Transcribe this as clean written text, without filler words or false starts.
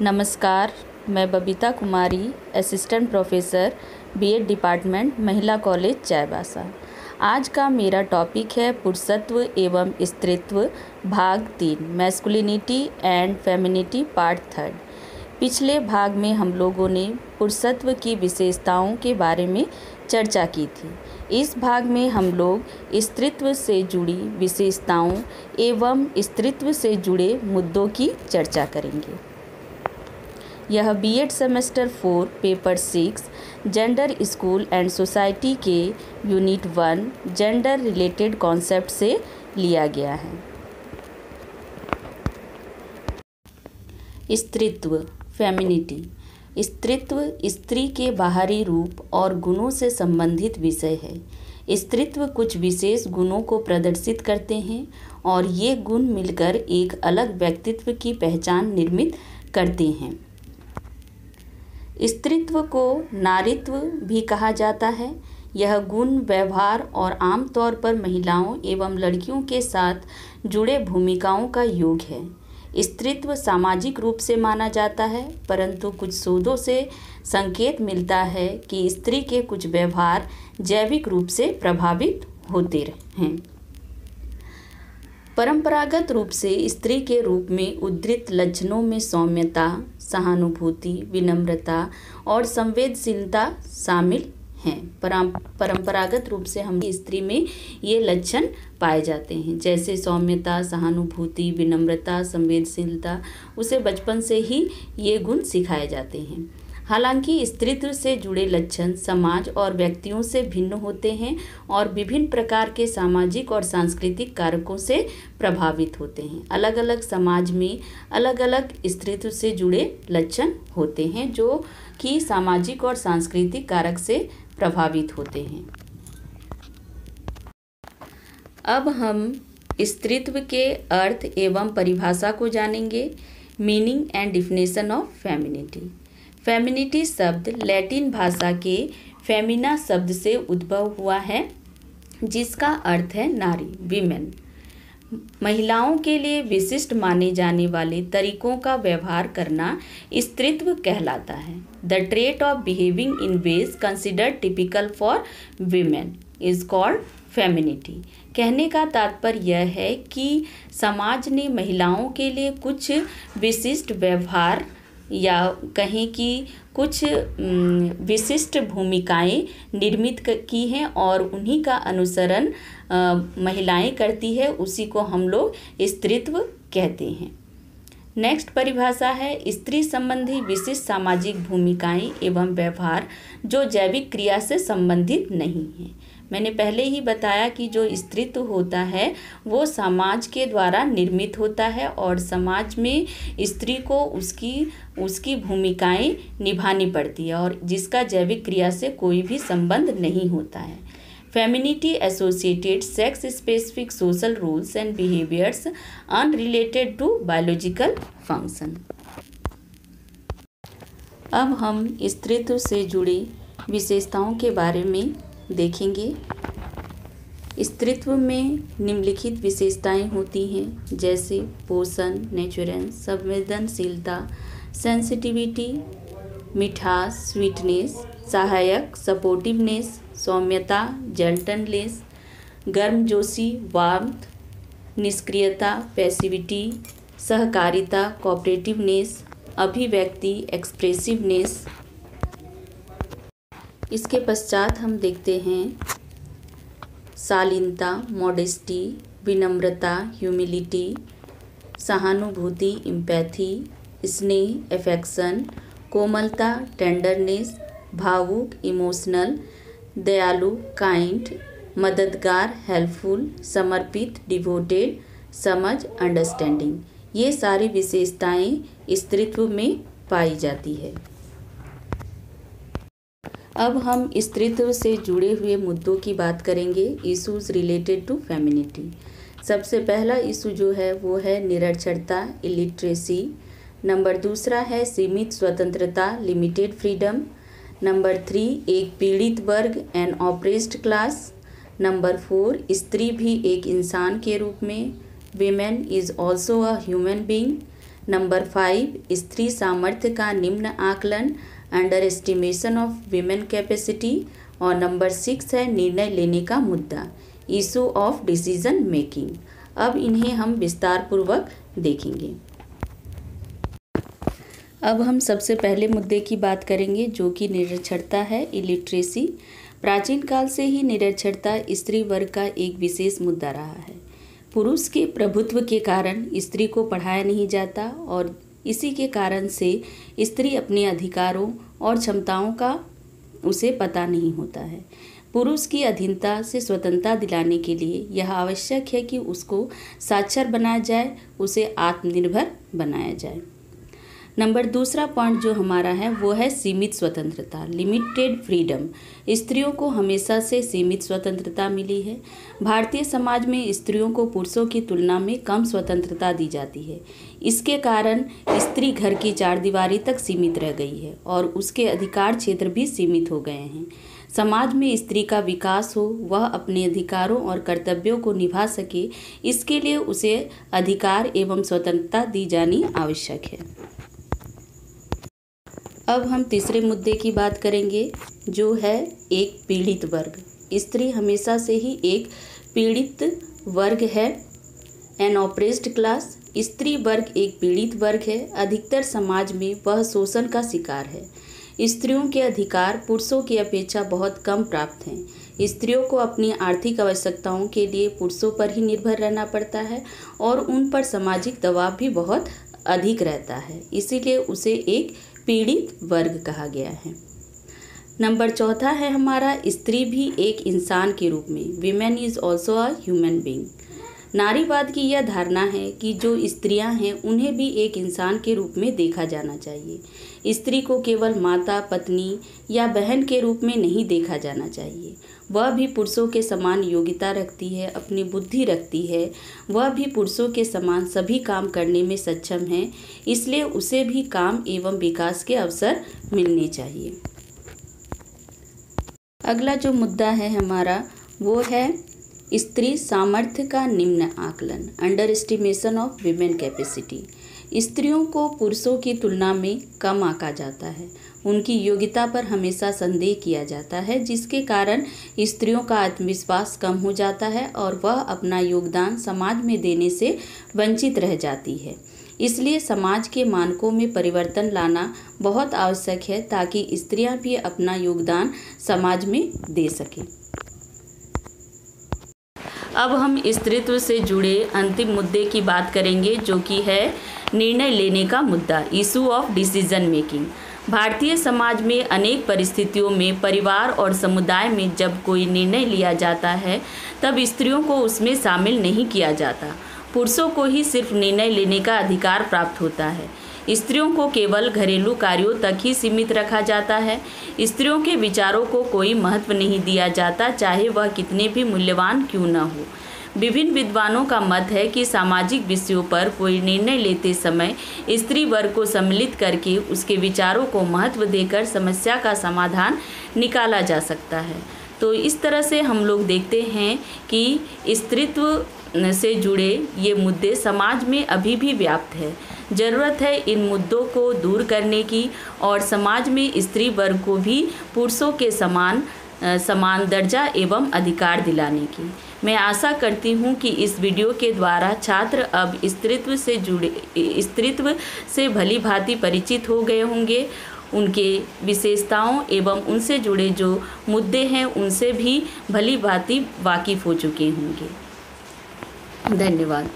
नमस्कार, मैं बबीता कुमारी, assistant professor BEd department, महिला कॉलेज चाईबासा। आज का मेरा टॉपिक है पुरुषत्व एवं स्त्रीत्व भाग 3, मैस्कुलिनिटी एंड फेमिनिटी पार्ट 3। पिछले भाग में हम लोगों ने पुरुषत्व की विशेषताओं के बारे में चर्चा की थी। इस भाग में हम लोग स्त्रीत्व से जुड़ी विशेषताओं एवं स्त्रीत्व से जुड़े मुद्दों की चर्चा करेंगे। यह BEd semester 4 paper 6 gender school and society के यूनिट 1 जेंडर रिलेटेड कॉन्सेप्ट से लिया गया है। स्त्रीत्व फेमिनिटी। स्त्रीत्व स्त्री के बाहरी रूप और गुणों से संबंधित विषय है। स्त्रीत्व कुछ विशेष गुणों को प्रदर्शित करते हैं और ये गुण मिलकर एक अलग व्यक्तित्व की पहचान निर्मित करते हैं। स्त्रीत्व को नारीत्व भी कहा जाता है। यह गुण व्यवहार और आमतौर पर महिलाओं एवं लड़कियों के साथ जुड़े भूमिकाओं का योग है। स्त्रीत्व सामाजिक रूप से माना जाता है, परंतु कुछ शोधों से संकेत मिलता है कि स्त्री के कुछ व्यवहार जैविक रूप से प्रभावित होते हैं। परंपरागत रूप से स्त्री के रूप में उद्धृत लक्षणों में सौम्यता, सहानुभूति, विनम्रता और संवेदनशीलता शामिल हैं। परंपरागत रूप से हम स्त्री में ये लक्षण पाए जाते हैं, जैसे सौम्यता, सहानुभूति, विनम्रता, संवेदनशीलता। उसे बचपन से ही ये गुण सिखाए जाते हैं। हालांकि स्त्रीत्व से जुड़े लक्षण समाज और व्यक्तियों से भिन्न होते हैं और विभिन्न प्रकार के सामाजिक और सांस्कृतिक कारकों से प्रभावित होते हैं। अलग अलग समाज में अलग अलग स्त्रीत्व से जुड़े लक्षण होते हैं, जो कि सामाजिक और सांस्कृतिक कारक से प्रभावित होते हैं। अब हम स्त्रीत्व के अर्थ एवं परिभाषा को जानेंगे। Meaning and definition of femininity. Femininity शब्द लैटिन भाषा के फेमिना शब्द से उद्भव हुआ है, जिसका अर्थ है नारी, विमेन। महिलाओं के लिए विशिष्ट माने जाने वाले तरीकों का व्यवहार करना स्त्रीत्व कहलाता है। The trait of behaving in ways considered typical for women is called femininity. कहने का तात्पर्य यह है कि समाज ने महिलाओं के लिए कुछ विशिष्ट व्यवहार या कहें कि कुछ विशिष्ट भूमिकाएं निर्मित की हैं और उन्हीं का अनुसरण महिलाएं करती है, उसी को हम लोग स्त्रीत्व कहते हैं। नेक्स्ट परिभाषा है स्त्री संबंधी विशिष्ट सामाजिक भूमिकाएं एवं व्यवहार जो जैविक क्रिया से संबंधित नहीं है। मैंने पहले ही बताया कि जो स्त्रीत्व होता है वो समाज के द्वारा निर्मित होता है और समाज में स्त्री को उसकी भूमिकाएं निभानी पड़ती है और जिसका जैविक क्रिया से कोई भी संबंध नहीं होता है। Femininity associated sex specific social rules and behaviours unrelated to biological function. अब हम स्त्रीत्व से जुड़ी विशेषताओं के बारे में देखेंगे। स्त्रीत्व में निम्नलिखित विशेषताएं होती हैं, जैसे पोषण, नेचुरेंस, संवेदनशीलता, सेंसिटिविटी, मिठास, स्वीटनेस, सहायक, सपोर्टिवनेस, सौम्यता, जेंटलनेस, गर्मजोशी, वार्मथ, निष्क्रियता, पैसिविटी, सहकारिता, कोऑपरेटिवनेस, अभिव्यक्ति, एक्सप्रेसिवनेस। इसके पश्चात हम देखते हैं शालीनता, मॉडेस्टी, विनम्रता, ह्यूमिलिटी, सहानुभूति, एम्पैथी, स्नेह, अफेक्शन, कोमलता, टेंडरनेस, भावुक, इमोशनल, दयालु, काइंड, मददगार, हेल्पफुल, समर्पित, डिवोटेड, समझ, अंडरस्टैंडिंग। ये सारी विशेषताएं स्त्रीत्व में पाई जाती है। अब हम स्त्रीत्व से जुड़े हुए मुद्दों की बात करेंगे, इशूज़ रिलेटेड टू फेमिनिटी। सबसे पहला इशू जो है वो है निरक्षरता, इलिटरेसी। नंबर दूसरा है सीमित स्वतंत्रता, लिमिटेड फ्रीडम। नंबर 3 एक पीड़ित वर्ग, एन ऑप्रेस्ड क्लास। नंबर 4 स्त्री भी एक इंसान के रूप में, women is also a human being. Number 5 स्त्री सामर्थ्य का निम्न आकलन, under estimation of women capacity. और नंबर 6 है निर्णय लेने का मुद्दा, इशू ऑफ डिसीजन मेकिंग। अब इन्हें हम विस्तार पूर्वक देखेंगे। अब हम सबसे पहले मुद्दे की बात करेंगे जो कि निरक्षरता है, इलिटरेसी। प्राचीन काल से ही निरक्षरता स्त्री वर्ग का एक विशेष मुद्दा रहा है। पुरुष के प्रभुत्व के कारण स्त्री को पढ़ाया नहीं जाता और इसी के कारण से स्त्री अपने अधिकारों और क्षमताओं का उसे पता नहीं होता है। पुरुष की अधीनता से स्वतंत्रता दिलाने के लिए यह आवश्यक है कि उसको साक्षर बनाया जाए, उसे आत्मनिर्भर बनाया जाए। नंबर दूसरा पॉइंट जो हमारा है वो है सीमित स्वतंत्रता, लिमिटेड फ्रीडम। स्त्रियों को हमेशा से सीमित स्वतंत्रता मिली है। भारतीय समाज में स्त्रियों को पुरुषों की तुलना में कम स्वतंत्रता दी जाती है। इसके कारण स्त्री घर की चारदीवारी तक सीमित रह गई है और उसके अधिकार क्षेत्र भी सीमित हो गए हैं। समाज में स्त्री का विकास हो, वह अपने अधिकारों और कर्तव्यों को निभा सके, इसके लिए उसे अधिकार एवं स्वतंत्रता दी जानी आवश्यक है। अब हम तीसरे मुद्दे की बात करेंगे जो है एक पीड़ित वर्ग। स्त्री हमेशा से ही एक पीड़ित वर्ग है, एन ऑप्रेस्ड क्लास। स्त्री वर्ग एक पीड़ित वर्ग है। अधिकतर समाज में वह शोषण का शिकार है। स्त्रियों के अधिकार पुरुषों की अपेक्षा बहुत कम प्राप्त हैं। स्त्रियों को अपनी आर्थिक आवश्यकताओं के लिए पुरुषों पर ही निर्भर रहना पड़ता है और उन पर सामाजिक दबाव भी बहुत अधिक रहता है, इसीलिए उसे एक पीड़ित वर्ग कहा गया है। नंबर चौथा है हमारा स्त्री भी एक इंसान के रूप में, women is also a human being. नारीवाद की यह धारणा है कि जो स्त्रियां हैं उन्हें भी एक इंसान के रूप में देखा जाना चाहिए। स्त्री को केवल माता, पत्नी या बहन के रूप में नहीं देखा जाना चाहिए। वह भी पुरुषों के समान योग्यता रखती है, अपनी बुद्धि रखती है, वह भी पुरुषों के समान सभी काम करने में सक्षम है, इसलिए उसे भी काम एवं विकास के अवसर मिलने चाहिए। अगला जो मुद्दा है हमारा वो है स्त्री सामर्थ्य का निम्न आकलन, under estimation of women capacity. स्त्रियों को पुरुषों की तुलना में कम आंका जाता है। उनकी योग्यता पर हमेशा संदेह किया जाता है, जिसके कारण स्त्रियों का आत्मविश्वास कम हो जाता है और वह अपना योगदान समाज में देने से वंचित रह जाती है। इसलिए समाज के मानकों में परिवर्तन लाना बहुत आवश्यक है ताकि स्त्रियां भी अपना योगदान समाज में दे सकें। अब हम स्त्रीत्व से जुड़े अंतिम मुद्दे की बात करेंगे जो कि है निर्णय लेने का मुद्दा, issue of decision making. Bharatiya Samaj में अनेक परिस्थितियों में परिवार और समुदाय में जब कोई निर्णय लिया जाता है तब स्त्रियों को उसमें शामिल नहीं किया जाता। पुरुषों को ही सिर्फ निर्णय लेने का अधिकार प्राप्त होता है। स्त्रियों को केवल घरेलू कार्यों तक ही सीमित रखा जाता है। स्त्रियों के विचारों को कोई महत्व नहीं दिया जाता, चाहे वह कितने भी मूल्यवान क्यों न हो। विभिन्न विद्वानों का मत है कि सामाजिक विषयों पर कोई निर्णय लेते समय स्त्री वर्ग को सम्मिलित करके उसके विचारों को महत्व देकर समस्या का समाधान निकाला जा सकता है। तो इस तरह से हम लोग देखते हैं कि स्त्रीत्व से जुड़े ये मुद्दे समाज में अभी भी व्याप्त है। ज़रूरत है इन मुद्दों को दूर करने की और समाज में स्त्री वर्ग को भी पुरुषों के समान दर्जा एवं अधिकार दिलाने की। मैं आशा करती हूँ कि इस वीडियो के द्वारा छात्र अब स्त्रीत्व से भली भांति परिचित हो गए होंगे। उनके विशेषताओं एवं उनसे जुड़े जो मुद्दे हैं उनसे भी भली भांति वाकिफ़ हो चुके होंगे। धन्यवाद।